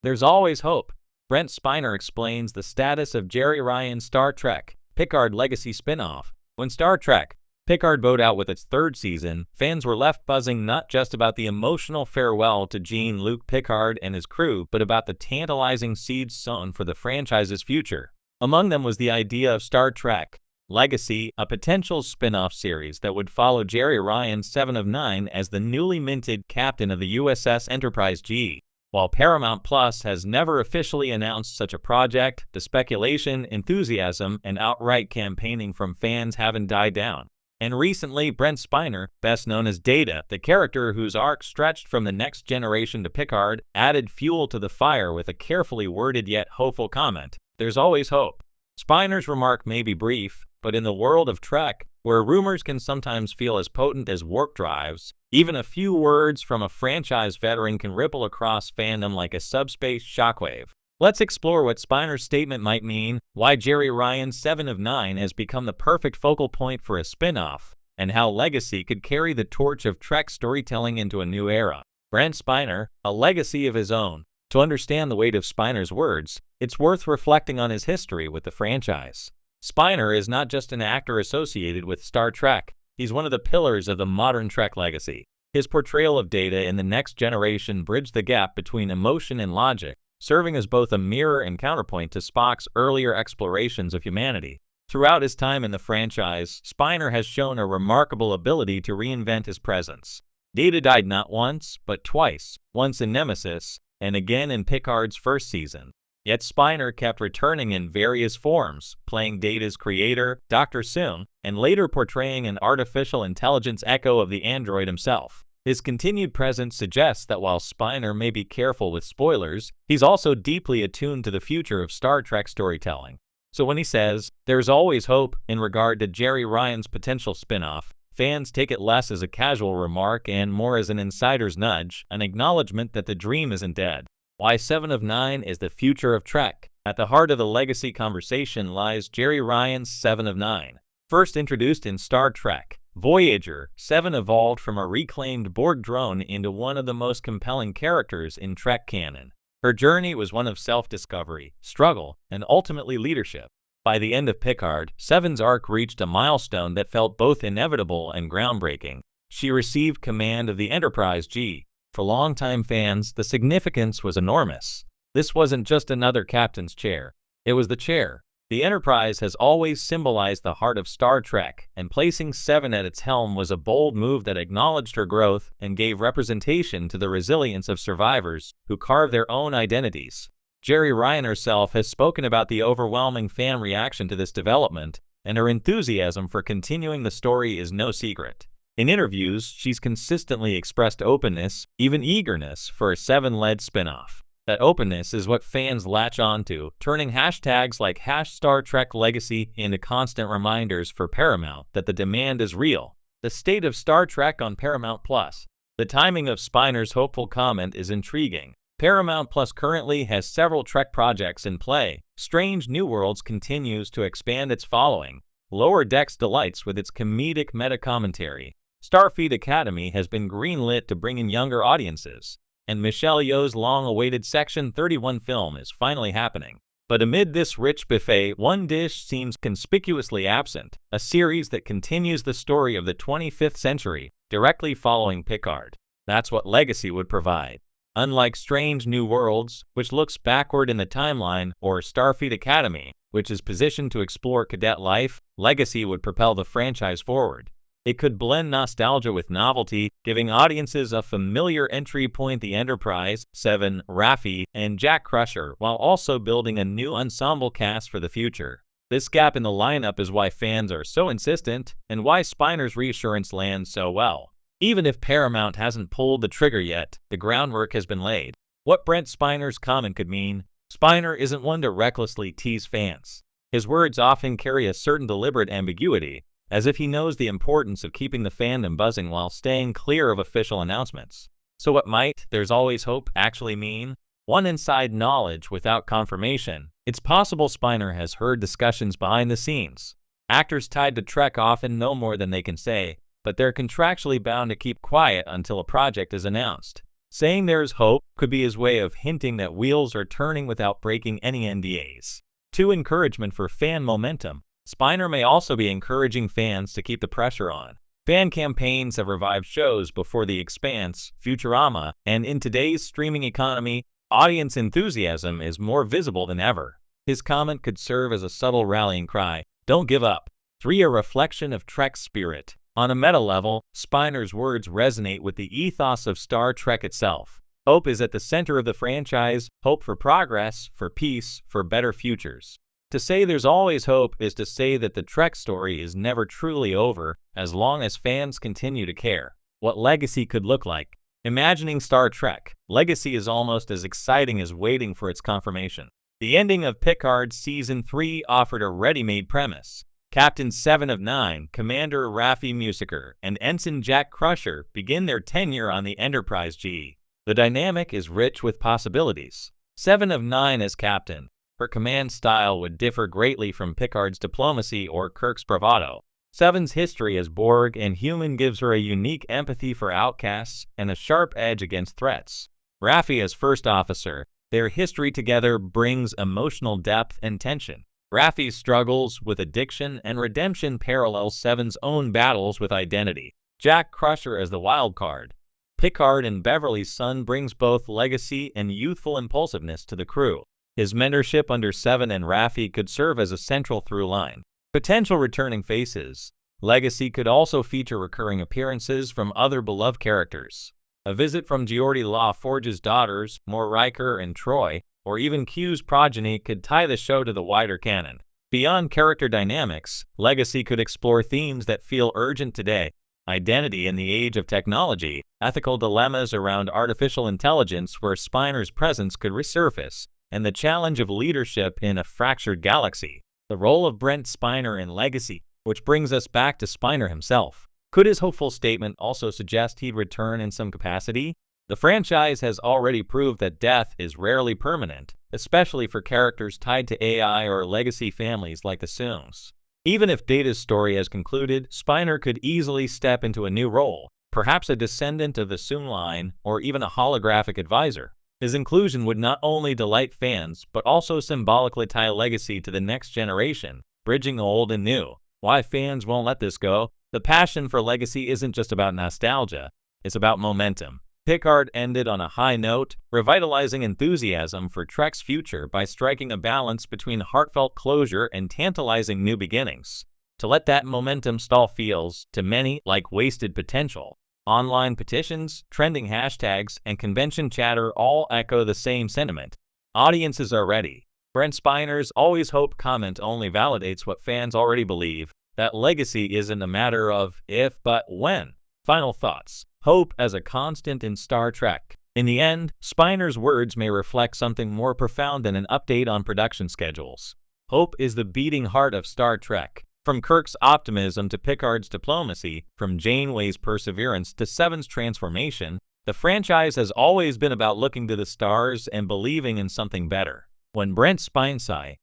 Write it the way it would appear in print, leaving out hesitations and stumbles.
There's always hope. Brent Spiner explains the status of Jeri Ryan's Star Trek Picard Legacy spin-off. When Star Trek Picard bowed out with its third season, fans were left buzzing not just about the emotional farewell to Jean-Luc Picard and his crew, but about the tantalizing seeds sown for the franchise's future. Among them was the idea of Star Trek Legacy, a potential spin-off series that would follow Jeri Ryan, 7 of 9, as the newly minted captain of the USS Enterprise G. While Paramount Plus has never officially announced such a project, the speculation, enthusiasm, and outright campaigning from fans haven't died down. And recently, Brent Spiner, best known as Data, the character whose arc stretched from the next generation to Picard, added fuel to the fire with a carefully worded yet hopeful comment: "There's always hope." Spiner's remark may be brief, but in the world of Trek, where rumors can sometimes feel as potent as warp drives, even a few words from a franchise veteran can ripple across fandom like a subspace shockwave. Let's explore what Spiner's statement might mean, why Jeri Ryan's 7 of 9 has become the perfect focal point for a spin-off, and how Legacy could carry the torch of Trek storytelling into a new era. Brent Spiner, a legacy of his own. To understand the weight of Spiner's words, it's worth reflecting on his history with the franchise. Spiner is not just an actor associated with Star Trek, he's one of the pillars of the modern Trek legacy. His portrayal of Data in The Next Generation bridged the gap between emotion and logic, serving as both a mirror and counterpoint to Spock's earlier explorations of humanity. Throughout his time in the franchise, Spiner has shown a remarkable ability to reinvent his presence. Data died not once, but twice, once in Nemesis, and again in Picard's first season. Yet Spiner kept returning in various forms, playing Data's creator, Dr. Soong, and later portraying an artificial intelligence echo of the android himself. His continued presence suggests that while Spiner may be careful with spoilers, he's also deeply attuned to the future of Star Trek storytelling. So when he says, "There's always hope" in regard to Jeri Ryan's potential spin-off, fans take it less as a casual remark and more as an insider's nudge, an acknowledgement that the dream isn't dead. Why 7 of 9 is the future of Trek. At the heart of the legacy conversation lies Jeri Ryan's 7 of 9. First introduced in Star Trek Voyager, 7 evolved from a reclaimed Borg drone into one of the most compelling characters in Trek canon. Her journey was one of self-discovery, struggle, and ultimately leadership. By the end of Picard, 7's arc reached a milestone that felt both inevitable and groundbreaking. She received command of the Enterprise G. For longtime fans, the significance was enormous. This wasn't just another captain's chair. It was the chair. The Enterprise has always symbolized the heart of Star Trek, and placing 7 at its helm was a bold move that acknowledged her growth and gave representation to the resilience of survivors who carve their own identities. Jeri Ryan herself has spoken about the overwhelming fan reaction to this development, and her enthusiasm for continuing the story is no secret. In interviews, she's consistently expressed openness, even eagerness, for a 7-led spin-off. That openness is what fans latch onto, turning hashtags like #StarTrekLegacy into constant reminders for Paramount that the demand is real. The state of Star Trek on Paramount Plus. The timing of Spiner's hopeful comment is intriguing. Paramount Plus currently has several Trek projects in play. Strange New Worlds continues to expand its following. Lower Decks delights with its comedic meta-commentary. Starfleet Academy has been greenlit to bring in younger audiences, and Michelle Yeoh's long-awaited Section 31 film is finally happening. But amid this rich buffet, one dish seems conspicuously absent, a series that continues the story of the 25th century, directly following Picard. That's what Legacy would provide. Unlike Strange New Worlds, which looks backward in the timeline, or Starfleet Academy, which is positioned to explore cadet life, Legacy would propel the franchise forward. It could blend nostalgia with novelty, giving audiences a familiar entry point: the Enterprise, 7, Raffi, and Jack Crusher, while also building a new ensemble cast for the future. This gap in the lineup is why fans are so insistent, and why Spiner's reassurance lands so well. Even if Paramount hasn't pulled the trigger yet, the groundwork has been laid. What Brent Spiner's comment could mean: Spiner isn't one to recklessly tease fans. His words often carry a certain deliberate ambiguity, as if he knows the importance of keeping the fandom buzzing while staying clear of official announcements. So what might "there's always hope" actually mean? One inside knowledge without confirmation. It's possible Spiner has heard discussions behind the scenes. Actors tied to Trek often know more than they can say, but they're contractually bound to keep quiet until a project is announced. Saying there's hope could be his way of hinting that wheels are turning without breaking any NDAs. 2. Encouragement for fan momentum. Spiner may also be encouraging fans to keep the pressure on. Fan campaigns have revived shows before The Expanse, Futurama, and in today's streaming economy, audience enthusiasm is more visible than ever. His comment could serve as a subtle rallying cry, "Don't give up." 3. A reflection of Trek's spirit. On a meta level, Spiner's words resonate with the ethos of Star Trek itself. Hope is at the center of the franchise, hope for progress, for peace, for better futures. To say there's always hope is to say that the Trek story is never truly over, as long as fans continue to care. What legacy could look like. Imagining Star Trek, legacy is almost as exciting as waiting for its confirmation. The ending of Picard Season 3 offered a ready-made premise. Captain 7 of 9, Commander Raffi Musiker, and Ensign Jack Crusher begin their tenure on the Enterprise G. The dynamic is rich with possibilities. 7 of 9 as captain. Her command style would differ greatly from Picard's diplomacy or Kirk's bravado. 7's history as Borg and human gives her a unique empathy for outcasts and a sharp edge against threats. Raffi as first officer. Their history together brings emotional depth and tension. Raffi's struggles with addiction and redemption parallel 7's own battles with identity. Jack Crusher as the wild card. Picard and Beverly's son brings both legacy and youthful impulsiveness to the crew. His mentorship under 7 and Raffi could serve as a central through line. Potential returning faces. Legacy could also feature recurring appearances from other beloved characters. A visit from Geordi La Forge's daughters, More Riker and Troy, or even Q's progeny could tie the show to the wider canon. Beyond character dynamics, Legacy could explore themes that feel urgent today: identity in the age of technology, ethical dilemmas around artificial intelligence where Spiner's presence could resurface, and the challenge of leadership in a fractured galaxy. The role of Brent Spiner in Legacy, which brings us back to Spiner himself. Could his hopeful statement also suggest he'd return in some capacity? The franchise has already proved that death is rarely permanent, especially for characters tied to AI or legacy families like the Soongs. Even if Data's story has concluded, Spiner could easily step into a new role, perhaps a descendant of the Soong line or even a holographic advisor. His inclusion would not only delight fans, but also symbolically tie Legacy to the next generation, bridging old and new. Why fans won't let this go? The passion for Legacy isn't just about nostalgia, it's about momentum. Picard ended on a high note, revitalizing enthusiasm for Trek's future by striking a balance between heartfelt closure and tantalizing new beginnings. To let that momentum stall feels, to many, like wasted potential. Online petitions, trending hashtags, and convention chatter all echo the same sentiment. Audiences are ready. Brent Spiner's "Always Hope" comment only validates what fans already believe, that legacy isn't a matter of if but when. Final thoughts. Hope as a constant in Star Trek. In the end, Spiner's words may reflect something more profound than an update on production schedules. Hope is the beating heart of Star Trek. From Kirk's optimism to Picard's diplomacy, from Janeway's perseverance to Seven's transformation, the franchise has always been about looking to the stars and believing in something better. When Brent Spiner